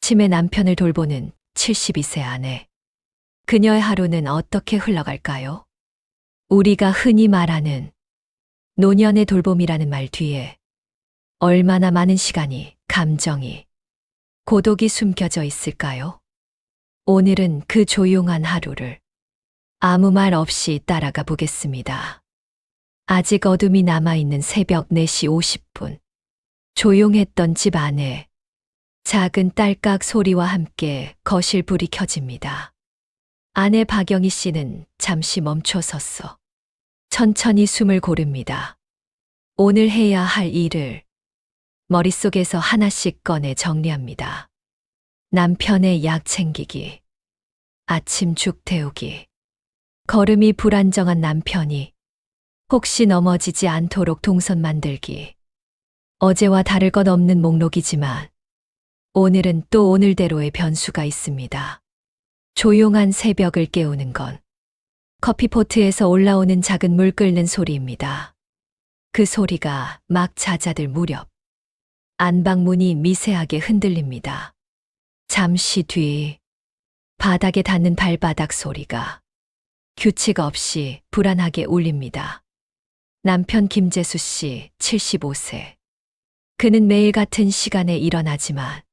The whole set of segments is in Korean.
아침에 남편을 돌보는 72세 아내. 그녀의 하루는 어떻게 흘러갈까요? 우리가 흔히 말하는 노년의 돌봄이라는 말 뒤에 얼마나 많은 시간이, 감정이, 고독이 숨겨져 있을까요? 오늘은 그 조용한 하루를 아무 말 없이 따라가 보겠습니다. 아직 어둠이 남아있는 새벽 4시 50분. 조용했던 집 안에 작은 딸깍 소리와 함께 거실 불이 켜집니다. 아내 박영희 씨는 잠시 멈춰 섰어. 천천히 숨을 고릅니다. 오늘 해야 할 일을 머릿속에서 하나씩 꺼내 정리합니다. 남편의 약 챙기기, 아침 죽 태우기, 걸음이 불안정한 남편이 혹시 넘어지지 않도록 동선 만들기. 어제와 다를 것 없는 목록이지만 오늘은 또 오늘대로의 변수가 있습니다. 조용한 새벽을 깨우는 건 커피포트에서 올라오는 작은 물 끓는 소리입니다. 그 소리가 막 잦아들 무렵 안방문이 미세하게 흔들립니다. 잠시 뒤 바닥에 닿는 발바닥 소리가 규칙 없이 불안하게 울립니다. 남편 김재수 씨 75세. 그는 매일 같은 시간에 일어나지만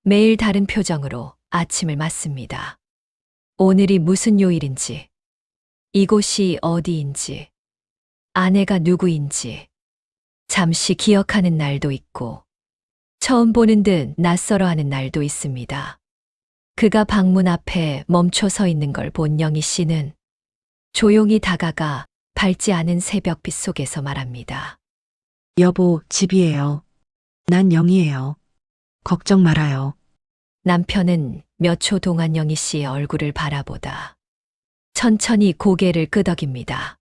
매일 다른 표정으로 아침을 맞습니다. 오늘이 무슨 요일인지, 이곳이 어디인지, 아내가 누구인지 잠시 기억하는 날도 있고 처음 보는 듯 낯설어하는 날도 있습니다. 그가 방문 앞에 멈춰 서 있는 걸 본 영희 씨는 조용히 다가가 밝지 않은 새벽빛 속에서 말합니다. 여보, 집이에요. 난 영희예요. 걱정 말아요. 남편은 몇 초 동안 영희 씨의 얼굴을 바라보다 천천히 고개를 끄덕입니다.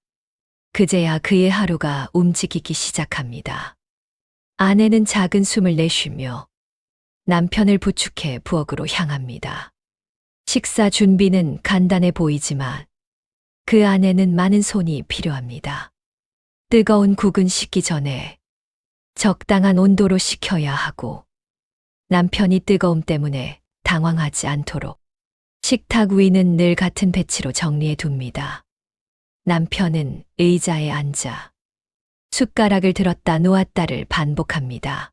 그제야 그의 하루가 움직이기 시작합니다. 아내는 작은 숨을 내쉬며 남편을 부축해 부엌으로 향합니다. 식사 준비는 간단해 보이지만 그 안에는 많은 손이 필요합니다. 뜨거운 국은 식기 전에 적당한 온도로 식혀야 하고 남편이 뜨거움 때문에 당황하지 않도록 식탁 위는 늘 같은 배치로 정리해 둡니다. 남편은 의자에 앉아 숟가락을 들었다 놓았다를 반복합니다.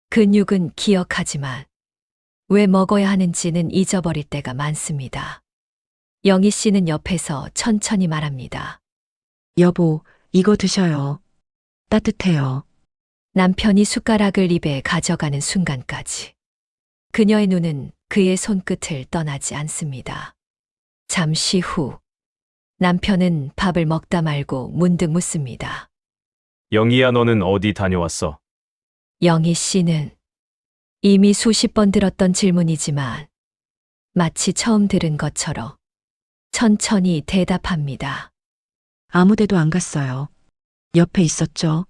근육은 기억하지만 왜 먹어야 하는지는 잊어버릴 때가 많습니다. 영희 씨는 옆에서 천천히 말합니다. 여보, 이거 드셔요. 따뜻해요. 남편이 숟가락을 입에 가져가는 순간까지 그녀의 눈은 그의 손끝을 떠나지 않습니다. 잠시 후 남편은 밥을 먹다 말고 문득 묻습니다. 영희야, 너는 어디 다녀왔어? 영희 씨는 이미 수십 번 들었던 질문이지만 마치 처음 들은 것처럼 천천히 대답합니다. 아무 데도 안 갔어요. 옆에 있었죠?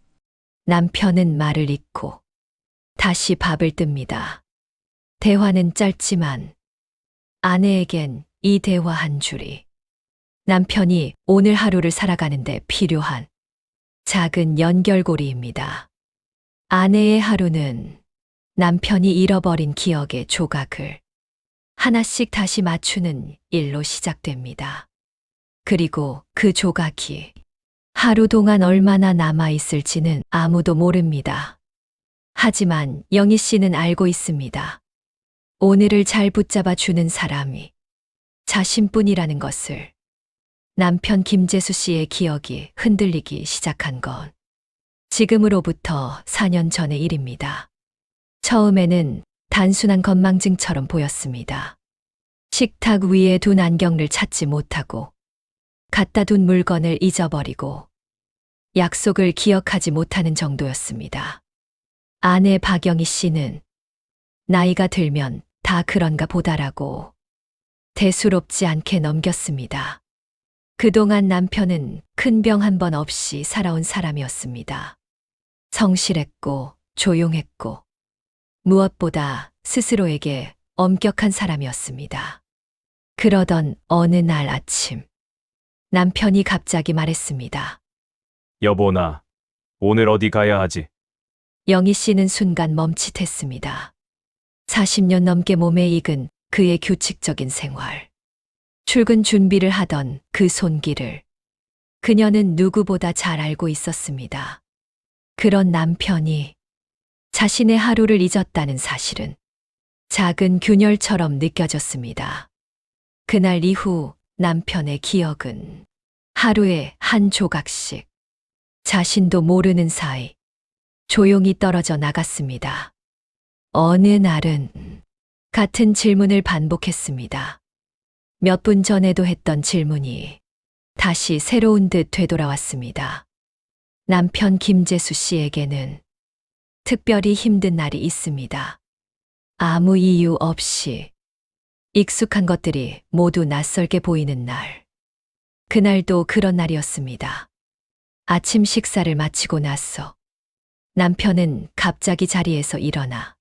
남편은 말을 잇고 다시 밥을 뜹니다. 대화는 짧지만 아내에겐 이 대화 한 줄이 남편이 오늘 하루를 살아가는데 필요한 작은 연결고리입니다. 아내의 하루는 남편이 잃어버린 기억의 조각을 하나씩 다시 맞추는 일로 시작됩니다. 그리고 그 조각이 하루 동안 얼마나 남아있을지는 아무도 모릅니다. 하지만 영희 씨는 알고 있습니다. 오늘을 잘 붙잡아 주는 사람이 자신뿐이라는 것을. 남편 김재수 씨의 기억이 흔들리기 시작한 건 지금으로부터 4년 전의 일입니다. 처음에는 단순한 건망증처럼 보였습니다. 식탁 위에 둔 안경을 찾지 못하고 갖다 둔 물건을 잊어버리고 약속을 기억하지 못하는 정도였습니다. 아내 박영희 씨는 나이가 들면 다 그런가 보다라고 대수롭지 않게 넘겼습니다. 그동안 남편은 큰 병 한 번 없이 살아온 사람이었습니다. 성실했고 조용했고 무엇보다 스스로에게 엄격한 사람이었습니다. 그러던 어느 날 아침 남편이 갑자기 말했습니다. 여보, 나 오늘 어디 가야 하지? 영희 씨는 순간 멈칫했습니다. 40년 넘게 몸에 익은 그의 규칙적인 생활. 출근 준비를 하던 그 손길을 그녀는 누구보다 잘 알고 있었습니다. 그런 남편이 자신의 하루를 잊었다는 사실은 작은 균열처럼 느껴졌습니다. 그날 이후 남편의 기억은 하루에 한 조각씩 자신도 모르는 사이 조용히 떨어져 나갔습니다. 어느 날은 같은 질문을 반복했습니다. 몇 분 전에도 했던 질문이 다시 새로운 듯 되돌아왔습니다. 남편 김재수 씨에게는 특별히 힘든 날이 있습니다. 아무 이유 없이 익숙한 것들이 모두 낯설게 보이는 날. 그날도 그런 날이었습니다. 아침 식사를 마치고 나서 남편은 갑자기 자리에서 일어나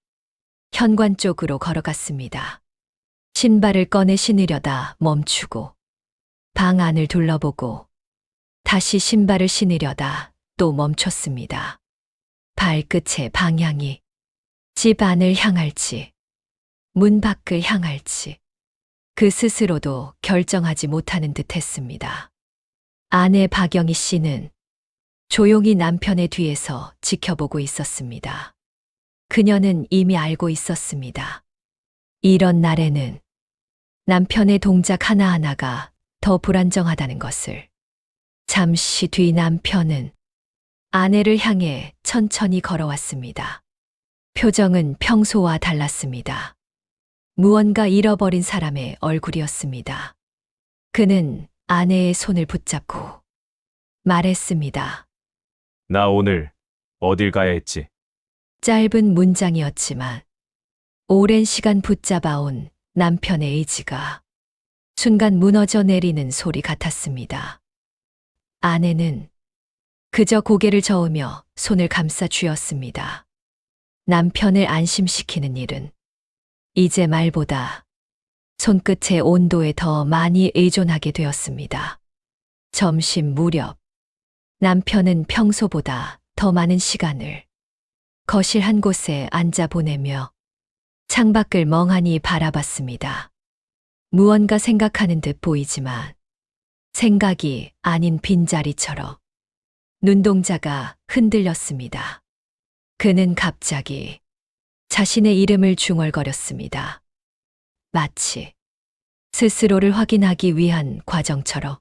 현관 쪽으로 걸어갔습니다. 신발을 꺼내 신으려다 멈추고 방 안을 둘러보고 다시 신발을 신으려다 또 멈췄습니다. 발끝의 방향이 집 안을 향할지 문 밖을 향할지 그 스스로도 결정하지 못하는 듯 했습니다. 아내 박영희 씨는 조용히 남편의 뒤에서 지켜보고 있었습니다. 그녀는 이미 알고 있었습니다. 이런 날에는 남편의 동작 하나하나가 더 불안정하다는 것을. 잠시 뒤 남편은 아내를 향해 천천히 걸어왔습니다. 표정은 평소와 달랐습니다. 무언가 잃어버린 사람의 얼굴이었습니다. 그는 아내의 손을 붙잡고 말했습니다. 나 오늘 어딜 가야 했지? 짧은 문장이었지만 오랜 시간 붙잡아온 남편의 의지가 순간 무너져 내리는 소리 같았습니다. 아내는 그저 고개를 저으며 손을 감싸 쥐었습니다. 남편을 안심시키는 일은 이제 말보다 손끝의 온도에 더 많이 의존하게 되었습니다. 점심 무렵 남편은 평소보다 더 많은 시간을 거실 한 곳에 앉아 보내며 창밖을 멍하니 바라봤습니다. 무언가 생각하는 듯 보이지만 생각이 아닌 빈자리처럼 눈동자가 흔들렸습니다. 그는 갑자기 자신의 이름을 중얼거렸습니다. 마치 스스로를 확인하기 위한 과정처럼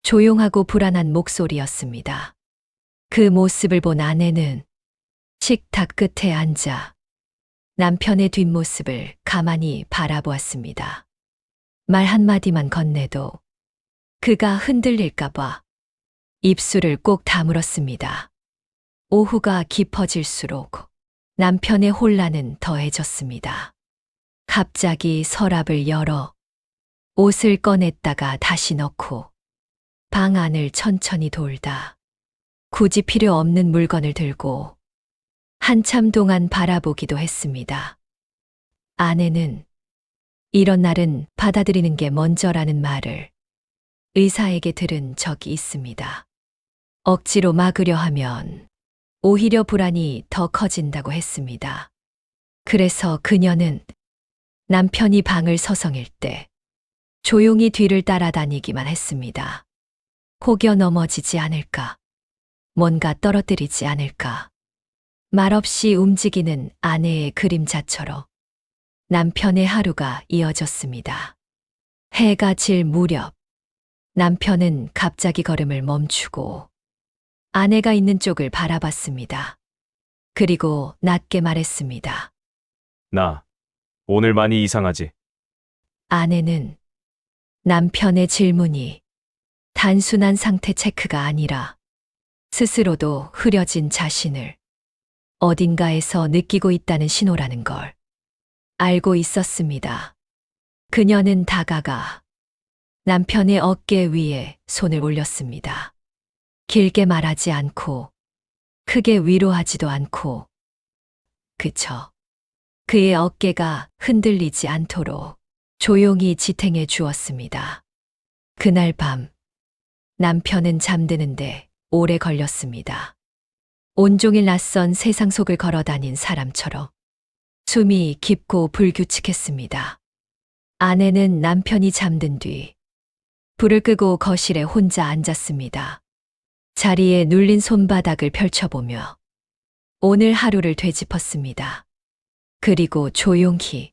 조용하고 불안한 목소리였습니다. 그 모습을 본 아내는 식탁 끝에 앉아 남편의 뒷모습을 가만히 바라보았습니다. 말 한마디만 건네도 그가 흔들릴까봐 입술을 꼭 다물었습니다. 오후가 깊어질수록 남편의 혼란은 더해졌습니다. 갑자기 서랍을 열어 옷을 꺼냈다가 다시 넣고 방 안을 천천히 돌다 굳이 필요 없는 물건을 들고 한참 동안 바라보기도 했습니다. 아내는 이런 날은 받아들이는 게 먼저라는 말을 의사에게 들은 적이 있습니다. 억지로 막으려 하면 오히려 불안이 더 커진다고 했습니다. 그래서 그녀는 남편이 방을 서성일 때 조용히 뒤를 따라다니기만 했습니다. 혹여 넘어지지 않을까, 뭔가 떨어뜨리지 않을까. 말없이 움직이는 아내의 그림자처럼 남편의 하루가 이어졌습니다. 해가 질 무렵 남편은 갑자기 걸음을 멈추고 아내가 있는 쪽을 바라봤습니다. 그리고 낮게 말했습니다. 나 오늘 많이 이상하지? 아내는 남편의 질문이 단순한 상태 체크가 아니라 스스로도 흐려진 자신을 어딘가에서 느끼고 있다는 신호라는 걸 알고 있었습니다. 그녀는 다가가 남편의 어깨 위에 손을 올렸습니다. 길게 말하지 않고 크게 위로하지도 않고 그저 그의 어깨가 흔들리지 않도록 조용히 지탱해 주었습니다. 그날 밤 남편은 잠드는데 오래 걸렸습니다. 온종일 낯선 세상 속을 걸어다닌 사람처럼 숨이 깊고 불규칙했습니다. 아내는 남편이 잠든 뒤 불을 끄고 거실에 혼자 앉았습니다. 자리에 눌린 손바닥을 펼쳐보며 오늘 하루를 되짚었습니다. 그리고 조용히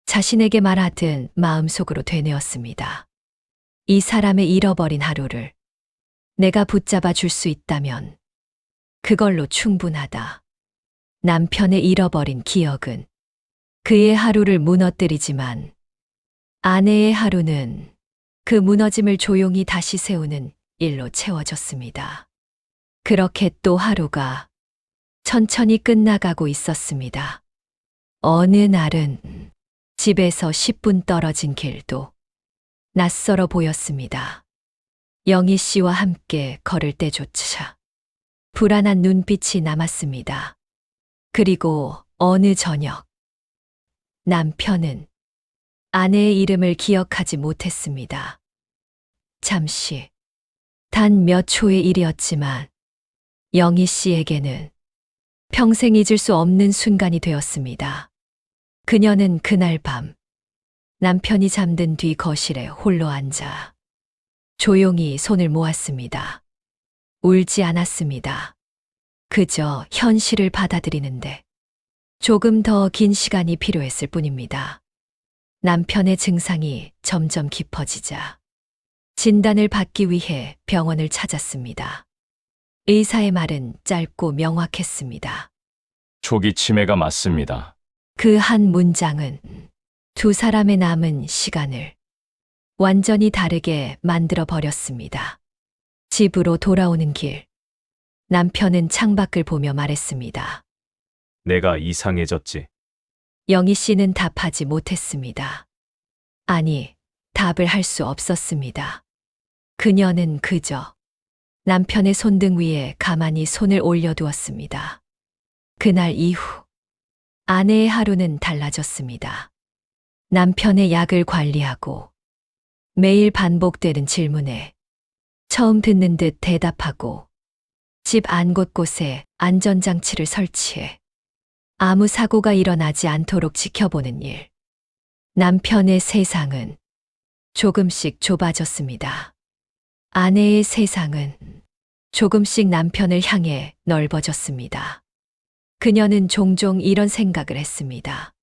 자신에게 말하듯 마음속으로 되뇌었습니다. 이 사람의 잃어버린 하루를 내가 붙잡아 줄 수 있다면 그걸로 충분하다. 남편의 잃어버린 기억은 그의 하루를 무너뜨리지만 아내의 하루는 그 무너짐을 조용히 다시 세우는 일로 채워졌습니다. 그렇게 또 하루가 천천히 끝나가고 있었습니다. 어느 날은 집에서 10분 떨어진 길도 낯설어 보였습니다. 영희 씨와 함께 걸을 때조차 불안한 눈빛이 남았습니다. 그리고 어느 저녁, 남편은 아내의 이름을 기억하지 못했습니다. 잠시, 단 몇 초의 일이었지만 영희 씨에게는 평생 잊을 수 없는 순간이 되었습니다. 그녀는 그날 밤 남편이 잠든 뒤 거실에 홀로 앉아 조용히 손을 모았습니다. 울지 않았습니다. 그저 현실을 받아들이는데 조금 더 긴 시간이 필요했을 뿐입니다. 남편의 증상이 점점 깊어지자 진단을 받기 위해 병원을 찾았습니다. 의사의 말은 짧고 명확했습니다. 초기 치매가 맞습니다. 그 한 문장은 두 사람의 남은 시간을 완전히 다르게 만들어 버렸습니다. 집으로 돌아오는 길, 남편은 창밖을 보며 말했습니다. 내가 이상해졌지. 영희 씨는 답하지 못했습니다. 아니, 답을 할 수 없었습니다. 그녀는 그저 남편의 손등 위에 가만히 손을 올려두었습니다. 그날 이후 아내의 하루는 달라졌습니다. 남편의 약을 관리하고 매일 반복되는 질문에 처음 듣는 듯 대답하고 집 안 곳곳에 안전장치를 설치해 아무 사고가 일어나지 않도록 지켜보는 일. 남편의 세상은 조금씩 좁아졌습니다. 아내의 세상은 조금씩 남편을 향해 넓어졌습니다. 그녀는 종종 이런 생각을 했습니다.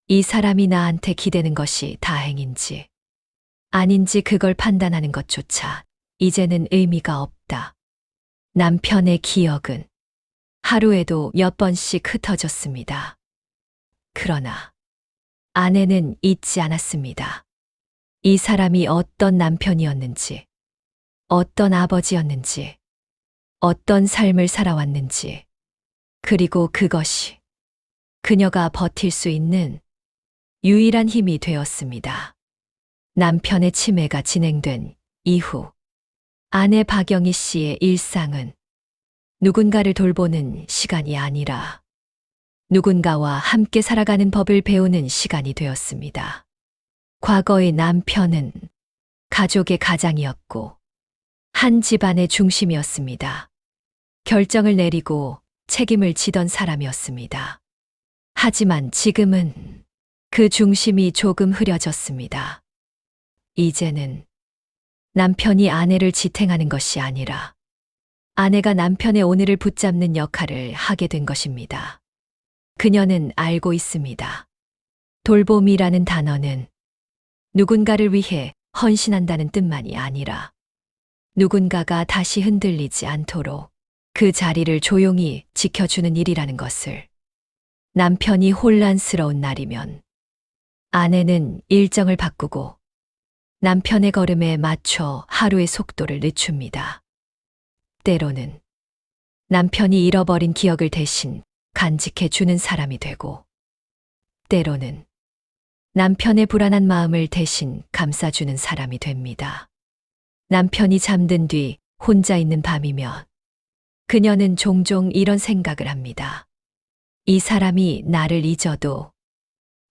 이 사람이 나한테 기대는 것이 다행인지 아닌지 그걸 판단하는 것조차 이제는 의미가 없다. 남편의 기억은 하루에도 몇 번씩 흩어졌습니다. 그러나 아내는 잊지 않았습니다. 이 사람이 어떤 남편이었는지, 어떤 아버지였는지, 어떤 삶을 살아왔는지, 그리고 그것이 그녀가 버틸 수 있는 유일한 힘이 되었습니다. 남편의 치매가 진행된 이후 아내 박영희 씨의 일상은 누군가를 돌보는 시간이 아니라 누군가와 함께 살아가는 법을 배우는 시간이 되었습니다. 과거의 남편은 가족의 가장이었고 한 집안의 중심이었습니다. 결정을 내리고 책임을 지던 사람이었습니다. 하지만 지금은 그 중심이 조금 흐려졌습니다. 이제는 남편이 아내를 지탱하는 것이 아니라 아내가 남편의 오늘을 붙잡는 역할을 하게 된 것입니다. 그녀는 알고 있습니다. 돌봄이라는 단어는 누군가를 위해 헌신한다는 뜻만이 아니라 누군가가 다시 흔들리지 않도록 그 자리를 조용히 지켜주는 일이라는 것을. 남편이 혼란스러운 날이면 아내는 일정을 바꾸고 남편의 걸음에 맞춰 하루의 속도를 늦춥니다. 때로는 남편이 잃어버린 기억을 대신 간직해 주는 사람이 되고, 때로는 남편의 불안한 마음을 대신 감싸주는 사람이 됩니다. 남편이 잠든 뒤 혼자 있는 밤이면 그녀는 종종 이런 생각을 합니다. 이 사람이 나를 잊어도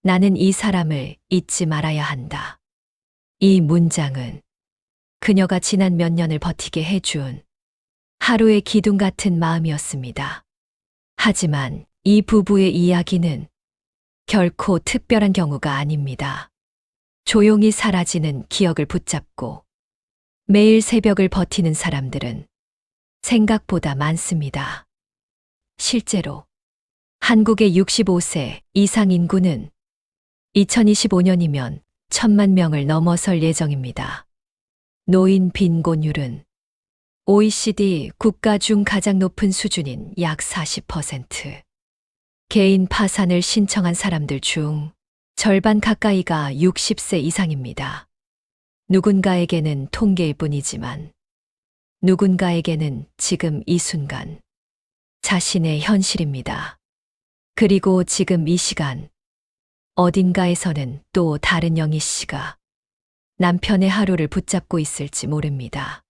나는 이 사람을 잊지 말아야 한다. 이 문장은 그녀가 지난 몇 년을 버티게 해준 하루의 기둥 같은 마음이었습니다. 하지만 이 부부의 이야기는 결코 특별한 경우가 아닙니다. 조용히 사라지는 기억을 붙잡고 매일 새벽을 버티는 사람들은 생각보다 많습니다. 실제로 한국의 65세 이상 인구는 2025년이면 1,000만 명을 넘어설 예정입니다. 노인 빈곤율은 OECD 국가 중 가장 높은 수준인 약 40%. 개인 파산을 신청한 사람들 중 절반 가까이가 60세 이상입니다. 누군가에게는 통계일 뿐이지만 누군가에게는 지금 이 순간 자신의 현실입니다. 그리고 지금 이 시간 어딘가에서는 또 다른 영희 씨가 남편의 하루를 붙잡고 있을지 모릅니다.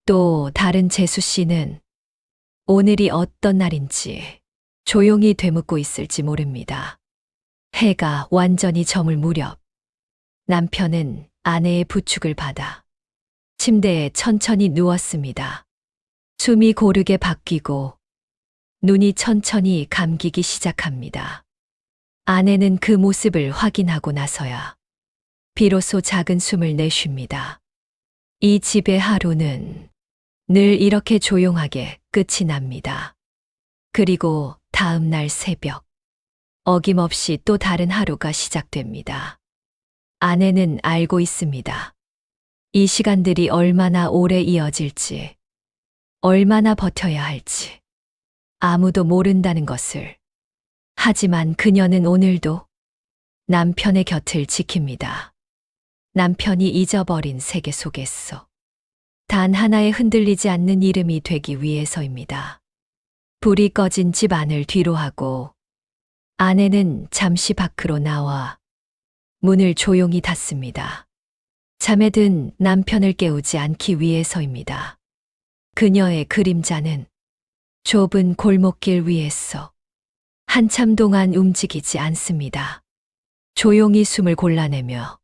또 다른 재수 씨는 오늘이 어떤 날인지 조용히 되묻고 있을지 모릅니다. 해가 완전히 저물 무렵 남편은 아내의 부축을 받아 침대에 천천히 누웠습니다. 숨이 고르게 바뀌고 눈이 천천히 감기기 시작합니다. 아내는 그 모습을 확인하고 나서야 비로소 작은 숨을 내쉽니다. 이 집의 하루는 늘 이렇게 조용하게 끝이 납니다. 그리고 다음 날 새벽, 어김없이 또 다른 하루가 시작됩니다. 아내는 알고 있습니다. 이 시간들이 얼마나 오래 이어질지, 얼마나 버텨야 할지 아무도 모른다는 것을. 하지만 그녀는 오늘도 남편의 곁을 지킵니다. 남편이 잊어버린 세계 속에서 단 하나의 흔들리지 않는 이름이 되기 위해서입니다. 불이 꺼진 집 안을 뒤로하고 아내는 잠시 밖으로 나와 문을 조용히 닫습니다. 잠에 든 남편을 깨우지 않기 위해서입니다. 그녀의 그림자는 좁은 골목길 위에서 한참 동안 움직이지 않습니다. 조용히 숨을 골라내며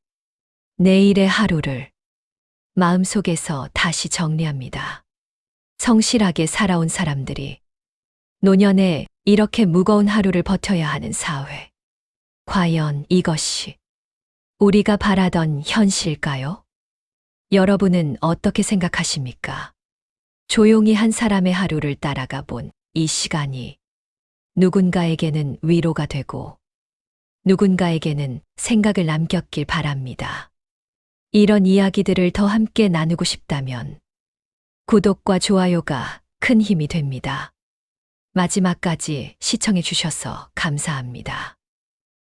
내일의 하루를 마음속에서 다시 정리합니다. 성실하게 살아온 사람들이 노년에 이렇게 무거운 하루를 버텨야 하는 사회. 과연 이것이 우리가 바라던 현실일까요? 여러분은 어떻게 생각하십니까? 조용히 한 사람의 하루를 따라가 본 이 시간이 누군가에게는 위로가 되고 누군가에게는 생각을 남겼길 바랍니다. 이런 이야기들을 더 함께 나누고 싶다면 구독과 좋아요가 큰 힘이 됩니다. 마지막까지 시청해 주셔서 감사합니다.